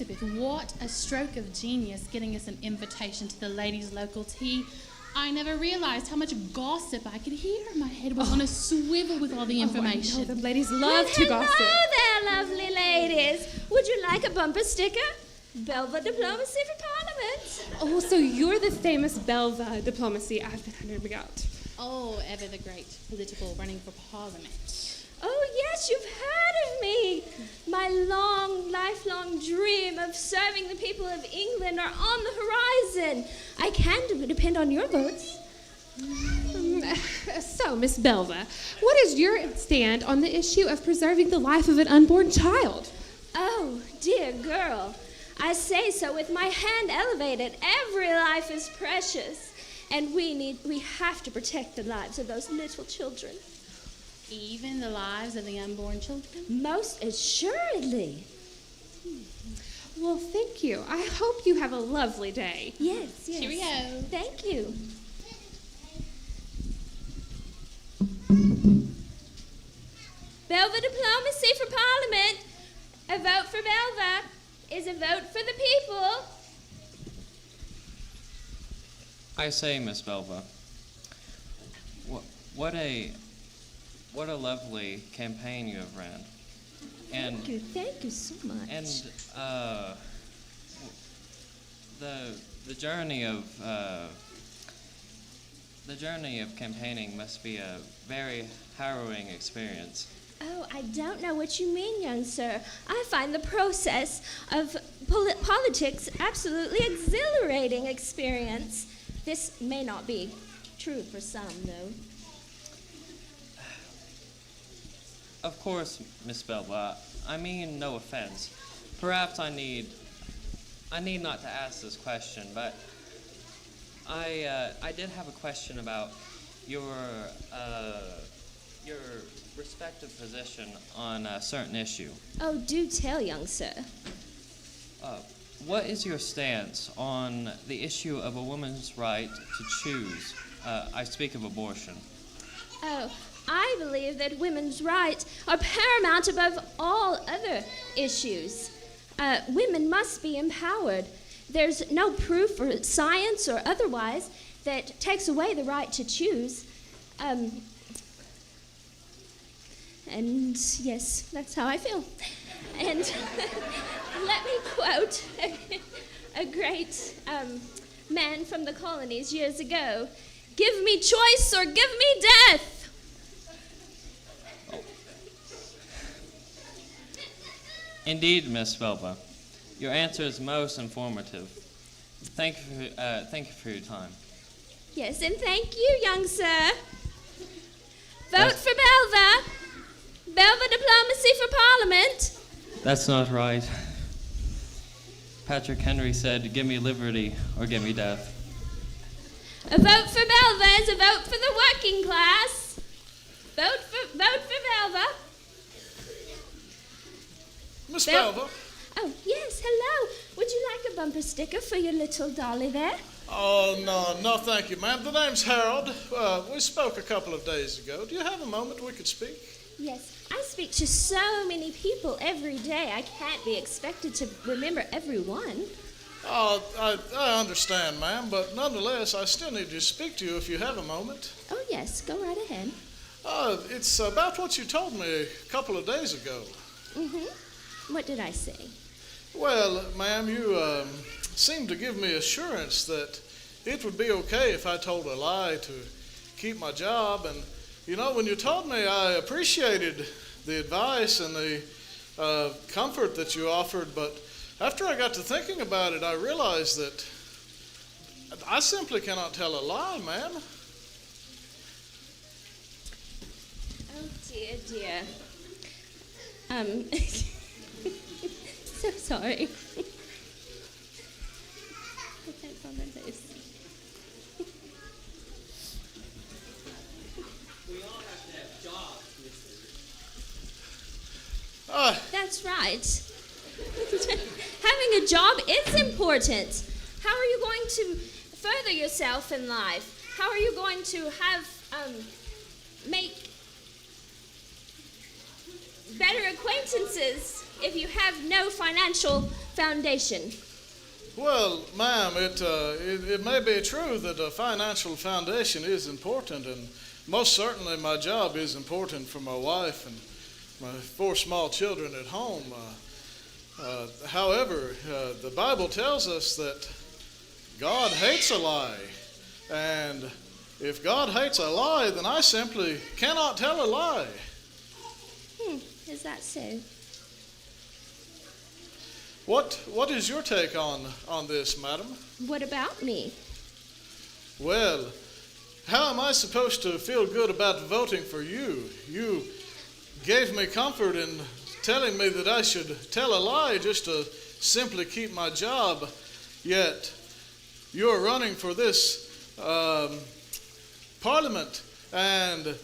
Elizabeth, what a stroke of genius getting us an invitation to the ladies' local tea. I never realised how much gossip I could hear. My head was on a swivel with all the information. I know, the ladies love to gossip. Hello there, lovely ladies. Would you like a bumper sticker? Belva Diplomacy for Parliament. Oh, so you're the famous Belva Diplomacy I've been wondering about. Oh, ever the great political running for Parliament. Oh, yes, you've heard of me. My lifelong dream of serving the people of England are on the horizon. I can depend on your votes. So, Miss Belva, what is your stand on the issue of preserving the life of an unborn child? Oh, dear girl, I say so with my hand elevated. Every life is precious, and we have to protect the lives of those little children. Even the lives of the unborn children? Most assuredly. Well, thank you. I hope you have a lovely day. Yes. Cheerio. Thank you. Belva Diplomacy for Parliament. A vote for Belva is a vote for the people. I say, Miss Belva, what a lovely campaign you have ran. And Thank you so much. And the journey of campaigning must be a very harrowing experience. Oh, I don't know what you mean, young sir. I find the process of politics absolutely exhilarating experience. This may not be true for some, though. Of course, Miss Belva, I mean no offense. Perhaps I need not to ask this question, but I did have a question about your respective position on a certain issue. Oh, do tell, young sir. What is your stance on the issue of a woman's right to choose? I speak of abortion. Oh, I believe that women's rights are paramount above all other issues. Women must be empowered. There's no proof or science or otherwise that takes away the right to choose. And yes, that's how I feel. And let me quote a great man from the colonies years ago. Give me choice or give me death. Indeed, Miss Belva, your answer is most informative. Thank you for your time. Yes, and thank you, young sir. Vote for Belva. Belva Diplomacy for Parliament. That's not right. Patrick Henry said, "Give me liberty or give me death." A vote for Belva is a vote for the working class. Vote for Belva. Miss Belva? Oh, yes, hello. Would you like a bumper sticker for your little dolly there? Oh, no, thank you, ma'am. The name's Harold. We spoke a couple of days ago. Do you have a moment we could speak? Yes, I speak to so many people every day. I can't be expected to remember every one. Oh, I understand, ma'am, but nonetheless, I still need to speak to you if you have a moment. Oh, yes, go right ahead. It's about what you told me a couple of days ago. Mm-hmm. What did I say? Well, ma'am, you seemed to give me assurance that it would be okay if I told a lie to keep my job. And, you know, when you told me, I appreciated the advice and the comfort that you offered. But after I got to thinking about it, I realized that I simply cannot tell a lie, ma'am. Oh, dear. So sorry. That's on the face. We all have to have jobs, mister. That's right. Having a job is important. How are you going to further yourself in life? How are you going to make better acquaintances if you have no financial foundation. Well, ma'am, it may be true that a financial foundation is important, and most certainly my job is important for my wife and my 4 small children at home. However, the Bible tells us that God hates a lie, and if God hates a lie, then I simply cannot tell a lie. Is that so? What is your take on this, madam? What about me? Well, how am I supposed to feel good about voting for you? You gave me comfort in telling me that I should tell a lie just to simply keep my job, yet you're running for this parliament, and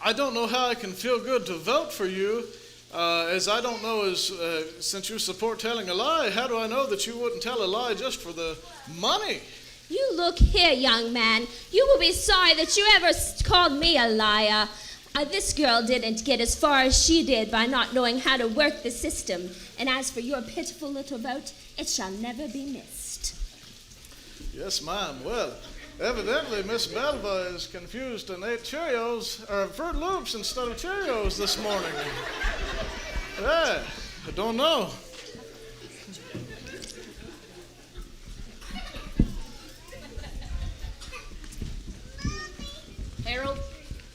I don't know how I can feel good to vote for you, as I don't know, since you support telling a lie, how do I know that you wouldn't tell a lie just for the money? You look here, young man. You will be sorry that you ever called me a liar. This girl didn't get as far as she did by not knowing how to work the system. And as for your pitiful little vote, it shall never be missed. Yes, ma'am. Well, evidently Miss Belva is confused and ate Fruit Loops instead of Cheerios this morning. Yeah, I don't know. Harold,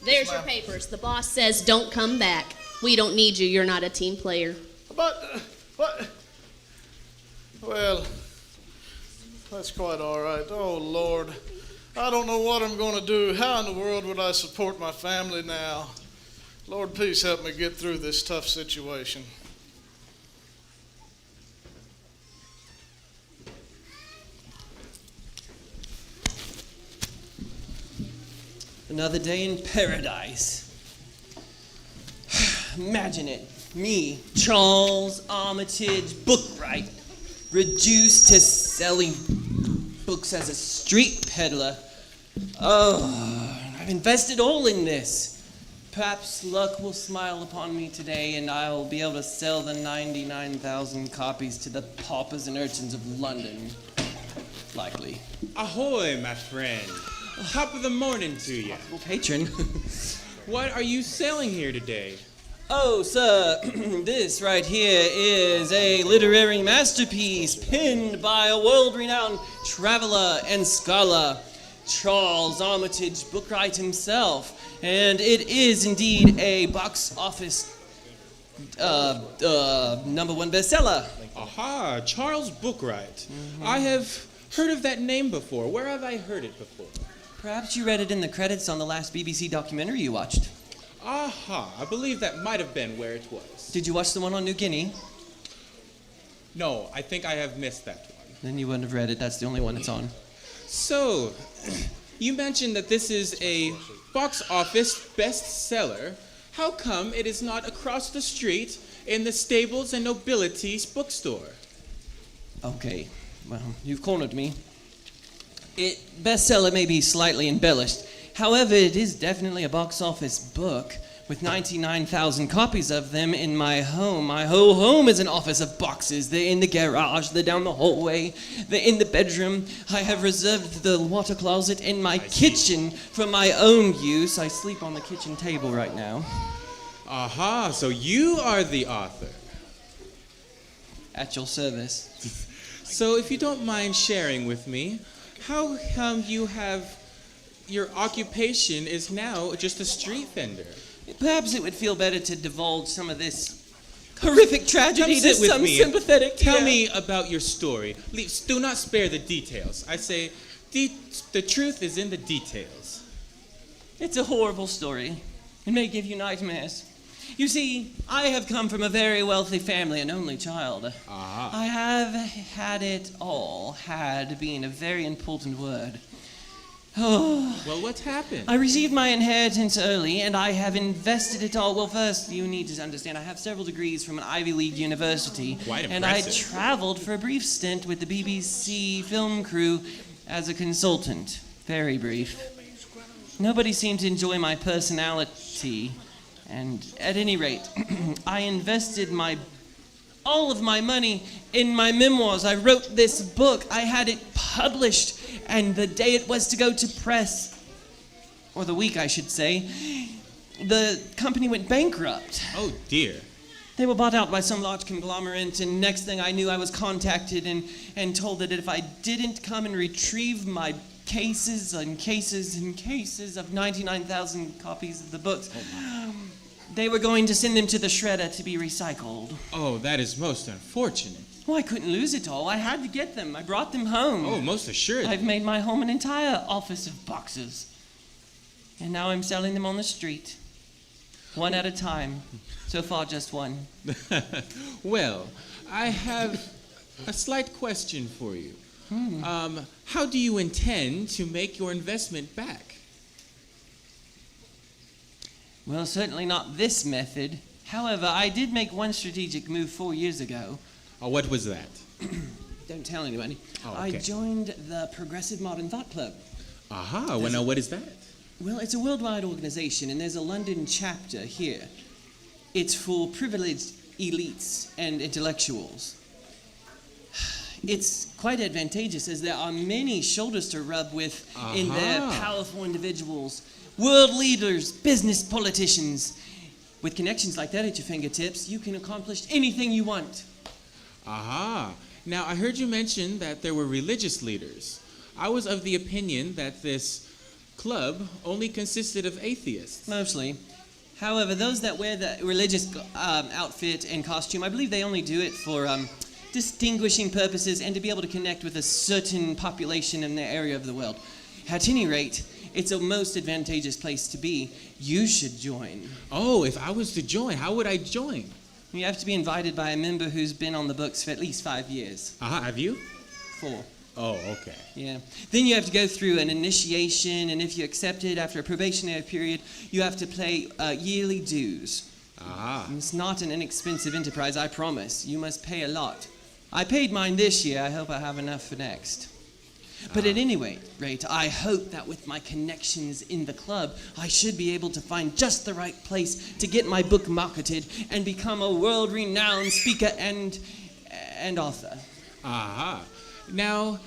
there's your papers. The boss says don't come back. We don't need you. You're not a team player. But, what? Well, that's quite all right. Oh, Lord. I don't know what I'm going to do. How in the world would I support my family now? Lord, please help me get through this tough situation. Another day in paradise. Imagine it. Me, Charles Armitage Bookwright, reduced to selling books as a street peddler. Oh, I've invested all in this. Perhaps luck will smile upon me today and I'll be able to sell the 99,000 copies to the paupers and urchins of London. Likely. Ahoy, my friend. Top of the morning to you. Well, patron. What are you selling here today? Oh, sir, this right here is a literary masterpiece penned by a world-renowned traveler and scholar, Charles Armitage Bookwright himself. And it is indeed a box office #1 bestseller. Aha, Charles Bookwright. I have heard of that name before. Where have I heard it before? Perhaps you read it in the credits on the last BBC documentary you watched. Aha, I believe that might have been where it was. Did you watch the one on New Guinea? No, I think I have missed that one. Then you wouldn't have read it. That's the only one it's on. So, you mentioned that this is a box office bestseller. How come it is not across the street in the Stables and Nobilities bookstore? Okay, well, you've cornered me. Bestseller may be slightly embellished. However, it is definitely a box office book with 99,000 copies of them in my home. My whole home is an office of boxes. They're in the garage, they're down the hallway, they're in the bedroom. I have reserved the water closet in my kitchen for my own use. I sleep on the kitchen table right now. Aha, so you are the author. At your service. So if you don't mind sharing with me, how come your occupation is now just a street vendor? Perhaps it would feel better to divulge some of this horrific tragedy Come to sit with some me. sympathetic Tell ear. me about your story. Do not spare the details. I say the truth is in the details. It's a horrible story. It may give you nightmares. You see, I have come from a very wealthy family, an only child. Ah. I have had it all, had being a very important word. Oh, Well, what happened? I received my inheritance early, and I have invested it all. Well, first, you need to understand, I have several degrees from an Ivy League university. Quite and I impressive. traveled for a brief stint with the BBC film crew as a consultant. Very brief. Nobody seemed to enjoy my personality. And at any rate, I invested my all of my money in my memoirs. I wrote this book. I had it published, and the day it was to go to press, or the week I should say, the company went bankrupt. Oh, dear. They were bought out by some large conglomerate, and next thing I knew, I was contacted and told that if I didn't come and retrieve my cases and cases and cases of 99,000 copies of the books, they were going to send them to the shredder to be recycled. Oh, that is most unfortunate. Well, I couldn't lose it all. I had to get them. I brought them home. Oh, most assuredly. I've made my home an entire office of boxes. And now I'm selling them on the street. One at a time. So far, just one. Well, I have a slight question for you. How do you intend to make your investment back? Well, certainly not this method. However, I did make one strategic move 4 years ago. Oh, what was that? Don't tell anybody. Oh, okay. I joined the Progressive Modern Thought Club. Aha, well, now what is that? Well, it's a worldwide organization, and there's a London chapter here. It's for privileged elites and intellectuals. It's quite advantageous, as there are many shoulders to rub with in there, powerful individuals, world leaders, business politicians. With connections like that at your fingertips, you can accomplish anything you want. Aha. Now, I heard you mention that there were religious leaders. I was of the opinion that this club only consisted of atheists. Mostly. However, those that wear the religious outfit and costume, I believe they only do it for distinguishing purposes and to be able to connect with a certain population in their area of the world. At any rate, it's a most advantageous place to be. You should join. Oh, if I was to join, how would I join? You have to be invited by a member who's been on the books for at least 5 years. Have you? 4. Oh, okay. Yeah. Then you have to go through an initiation, and if you accept it after a probationary period, you have to pay yearly dues. And it's not an inexpensive enterprise, I promise. You must pay a lot. I paid mine this year. I hope I have enough for next. But at any rate, I hope that with my connections in the club, I should be able to find just the right place to get my book marketed and become a world-renowned speaker and author. Now,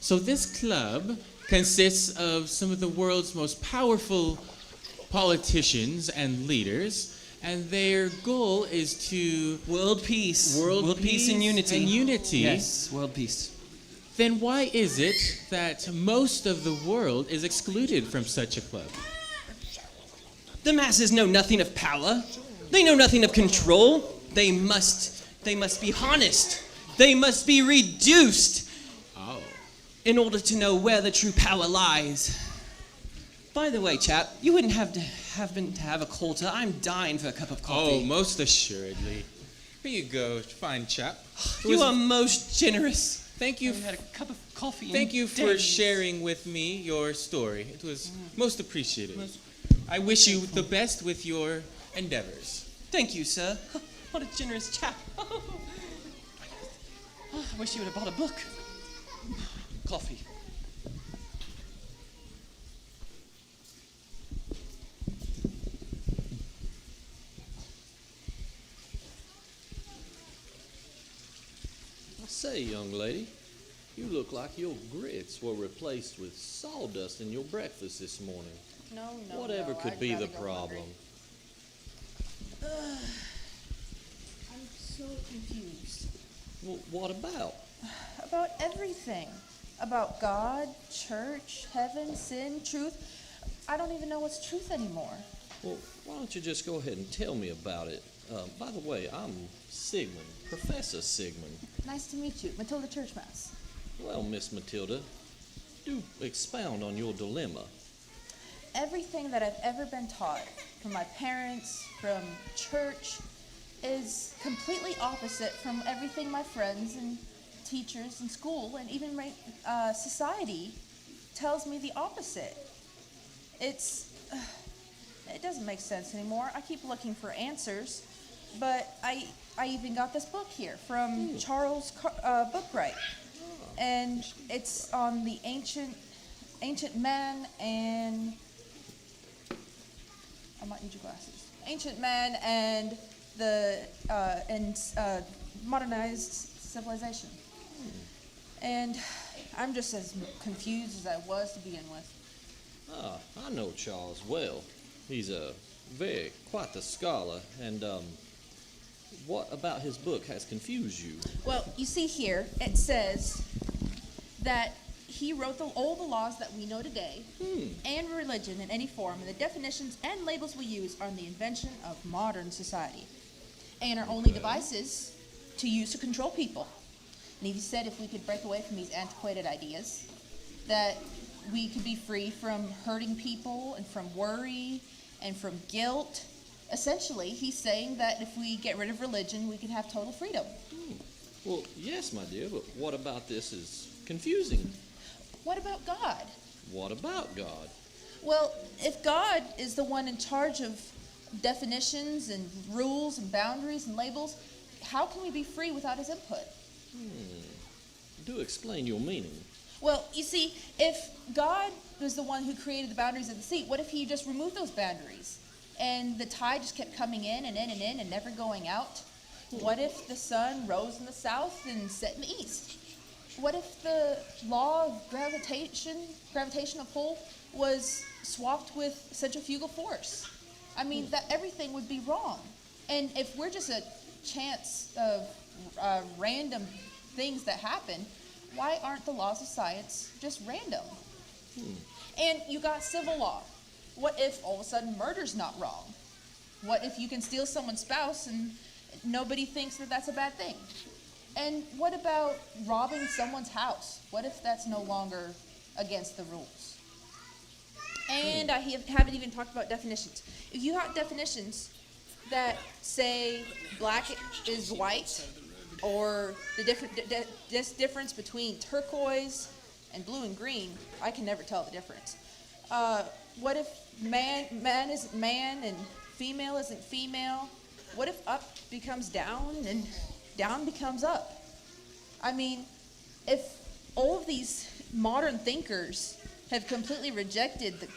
so this club consists of some of the world's most powerful politicians and leaders, and their goal is to... World peace. World peace and unity. And unity. Yes, world peace. Then why is it that most of the world is excluded from such a club? The masses know nothing of power. They know nothing of control. They must be harnessed. They must be reduced in order to know where the true power lies. By the way, chap, you wouldn't have to have a quarter. I'm dying for a cup of coffee. Oh, most assuredly. Here you go, fine chap. You are most generous. Thank you. I had a cup of coffee. Thank you for sharing with me your story. It was most appreciated. I wish you the best with your endeavors. Thank you, sir. What a generous chap. I wish you would have bought a book. Coffee. Say, young lady, you look like your grits were replaced with sawdust in your breakfast this morning. No. Whatever could be the problem? I'm so confused. Well, what about? About everything. About God, church, heaven, sin, truth. I don't even know what's truth anymore. Well, why don't you just go ahead and tell me about it? By the way, I'm Sigmund, Professor Sigmund. Nice to meet you. Matilda Churchmouse. Well, Miss Matilda, do expound on your dilemma. Everything that I've ever been taught from my parents, from church, is completely opposite from everything my friends and teachers in school and even my society tells me the opposite. It doesn't make sense anymore. I keep looking for answers, but I even got this book here from Charles Bookwright, and it's on the ancient man and I might need your glasses. Ancient man and modernized civilization. And I'm just as confused as I was to begin with. Ah, I know Charles well. He's quite the scholar. And what about his book has confused you? Well, you see here, it says that he wrote all the laws that we know today, and religion in any form, and the definitions and labels we use are the invention of modern society, and are only devices to use to control people. And he said if we could break away from these antiquated ideas, that we could be free from hurting people and from worry and from guilt. Essentially, he's saying that if we get rid of religion, we can have total freedom. Well, yes, my dear, but what about this is confusing? What about God? What about God? Well, if God is the one in charge of definitions and rules and boundaries and labels, how can we be free without his input? Do explain your meaning. Well, you see, if God was the one who created the boundaries of the sea, what if he just removed those boundaries and the tide just kept coming in and in and in and never going out? What if the sun rose in the south and set in the east? What if the law of gravitational pull, was swapped with centrifugal force? I mean, that everything would be wrong. And if we're just a chance of random things that happen, why aren't the laws of science just random? And you got civil law. What if all of a sudden murder's not wrong? What if you can steal someone's spouse and nobody thinks that that's a bad thing? And what about robbing someone's house? What if that's no longer against the rules? And I haven't even talked about definitions. If you have definitions that say black is white, or the difference between turquoise and blue and green, I can never tell the difference. What if man isn't man and female isn't female? What if up becomes down and down becomes up? I mean, if all of these modern thinkers have completely rejected the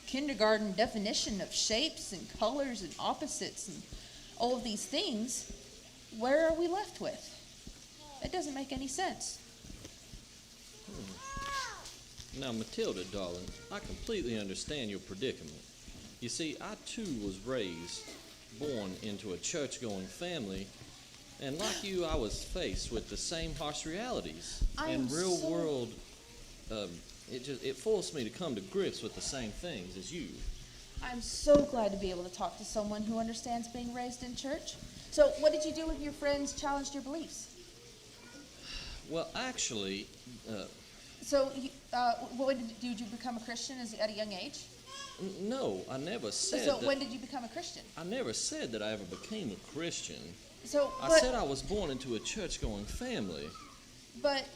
kindergarten definition of shapes and colors and opposites and all of these things, where are we left with? It doesn't make any sense. Now, Matilda, darling, I completely understand your predicament. You see, I too was born into a church-going family, and like you, I was faced with the same harsh realities. In real world, it forced me to come to grips with the same things as you. I'm so glad to be able to talk to someone who understands being raised in church. So what did you do when your friends challenged your beliefs? Well, actually... did you become a Christian at a young age? No, I never said So when did you become a Christian? I never said that I ever became a Christian. I said I was born into a church-going family. But,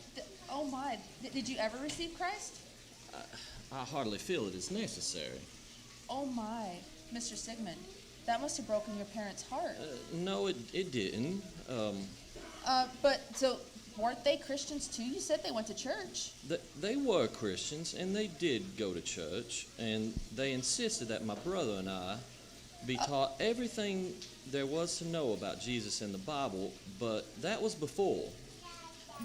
oh my, did you ever receive Christ? I hardly feel it is necessary. Oh my, Mr. Sigmund, that must have broken your parents' heart. No, it didn't. So weren't they Christians too? You said they went to church. They were Christians, and they did go to church, and they insisted that my brother and I be taught everything there was to know about Jesus and the Bible, but that was before.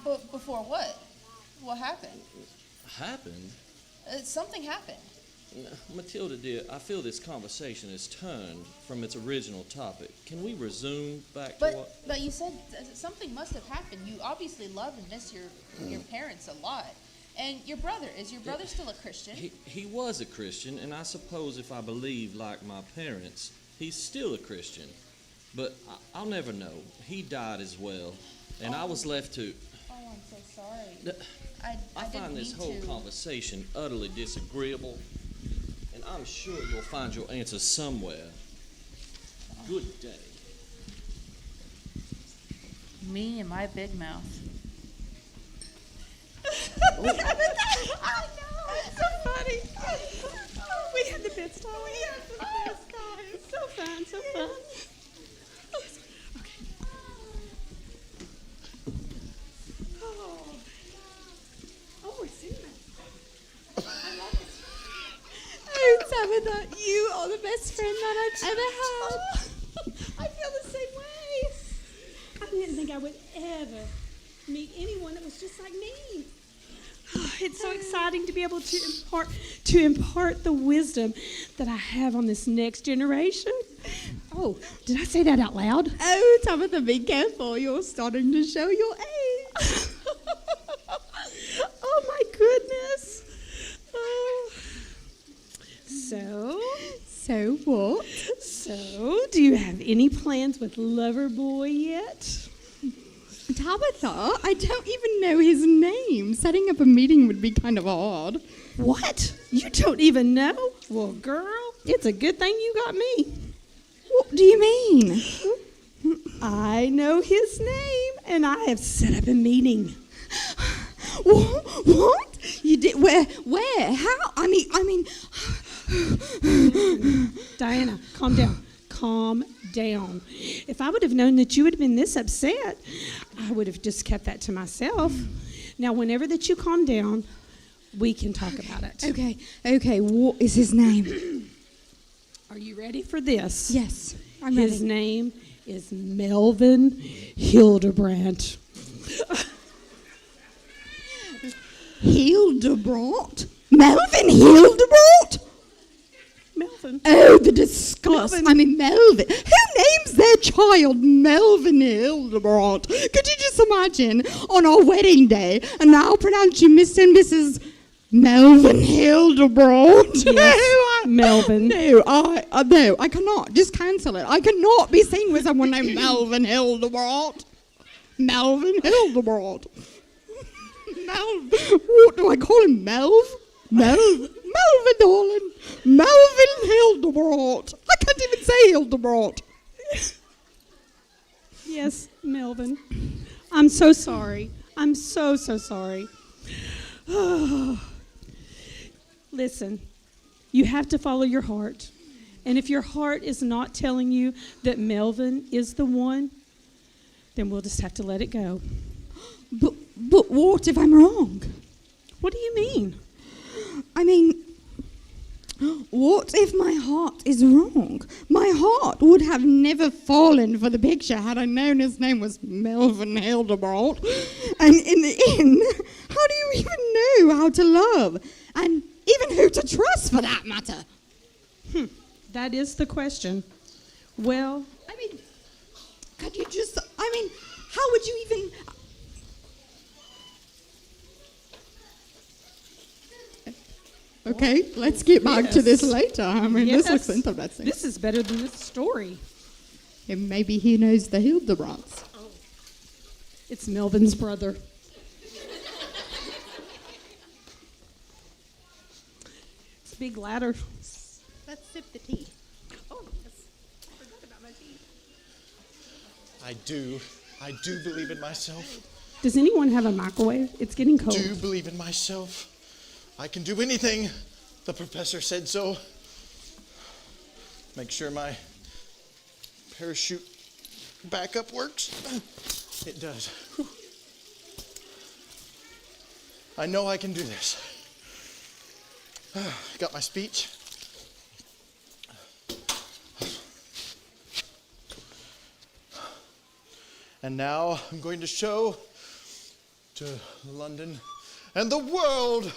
But before what? What happened? Happened? Something happened. Matilda, dear, I feel this conversation has turned from its original topic. Can we resume back to what... But you said something must have happened. You obviously love and miss your parents a lot. And your brother, is your brother still a Christian? He was a Christian, and I suppose if I believe like my parents, he's still a Christian. But I'll never know. He died as well, and I was left to... Oh, I'm so sorry. I find this whole conversation utterly disagreeable, and I'm sure you'll find your answer somewhere. Good day. Me and my big mouth. I know, it's so funny. Oh, we had the best time. We had the best time. It's so fun, so fun. Okay. Oh, we're singing. I love it. Oh, Tabitha, you are the best friend that I've ever had. I feel the same. think I would ever meet anyone that was just like me. It's so exciting to be able to impart the wisdom that I have on this next generation. Oh, did I say that out loud? Oh, Tabitha, be careful. You're starting to show your age. Oh, my goodness. Oh. So what? So, do you have any plans with Loverboy yet? Tabitha, I don't even know his name. Setting up a meeting would be kind of hard. What? You don't even know? Well, girl, it's a good thing you got me. What do you mean? I know his name, and I have set up a meeting. What? You did? Where? How? I mean. Diana, calm down. Calm down. If I would have known that you would have been this upset, I would have just kept that to myself. Now, whenever that you calm down, we can talk about it. Okay. What is his name? Are you ready for this? Yes, I'm ready. His name is Melvin Hildebrandt. Hildebrandt? Melvin Hildebrandt? Melvin. Oh, the disgust. Melvin. I mean, Melvin. Who names their child Melvin Hildebrandt? Could you just imagine on our wedding day, and I'll pronounce you Mr. and Mrs. Melvin Hildebrandt? Yes, Melvin. No, I cannot. Just cancel it. I cannot be seen with someone named Melvin Hildebrandt. Melvin Hildebrandt. What do I call him? Melvin, darling. Melvin Hildebrandt. I can't even say Hildebrandt. Yes, Melvin. I'm so sorry. I'm so sorry. Listen, you have to follow your heart. And if your heart is not telling you that Melvin is the one, then we'll just have to let it go. But what if I'm wrong? What do you mean? I mean, what if my heart is wrong? My heart would have never fallen for the picture had I known his name was Melvin Hildebrandt. And in the end, how do you even know how to love? And even who to trust for that matter? That is the question. Well, I mean, could you just, how would you even... Okay, let's get back to this later. I mean, this looks interesting. This is better than this story. And maybe he knows the Hildebrandts. Oh. It's Melvin's brother. It's a big ladder. Let's sip the tea. Oh, yes. I forgot about my tea. I do believe in myself. Does anyone have a microwave? It's getting cold. Do believe in myself. I can do anything. The professor said so. Make sure my parachute backup works. It does. Whew. I know I can do this. Got my speech. And now I'm going to show to London and the world.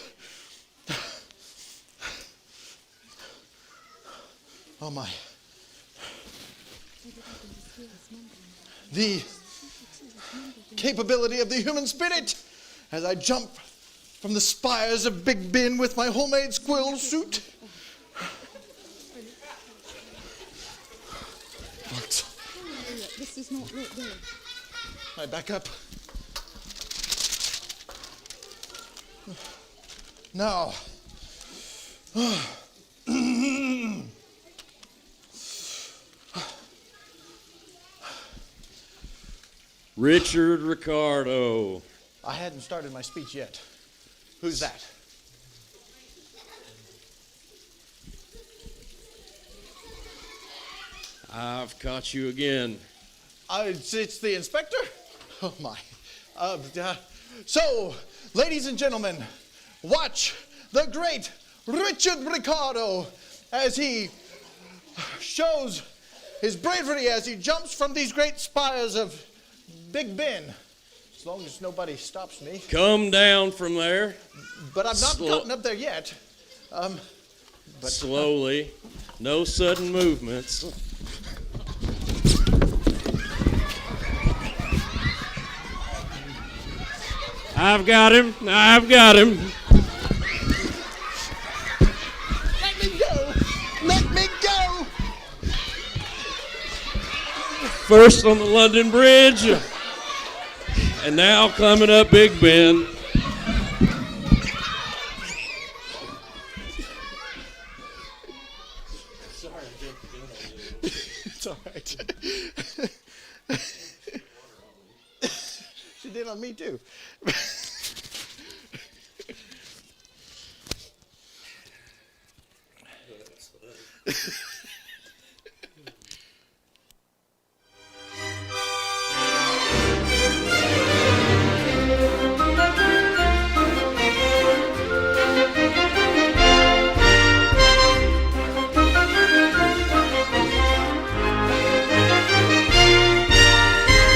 Oh my. The capability of the human spirit as I jump from the spires of Big Ben with my homemade squirrel suit. This is not right there. I back up. Now. Richard Ricardo. I hadn't started my speech yet. Who's that? I've caught you again. It's the inspector? Oh my. So, ladies and gentlemen, watch the great Richard Ricardo as he shows his bravery as he jumps from these great spires of Big Ben. As long as nobody stops me. Come down from there. But I've not gotten up there yet. Slowly. No sudden movements. I've got him. I've got him. Let me go. Let me go. First on the London Bridge. And now coming up Big Ben. Sorry, it's all right. She did on me too.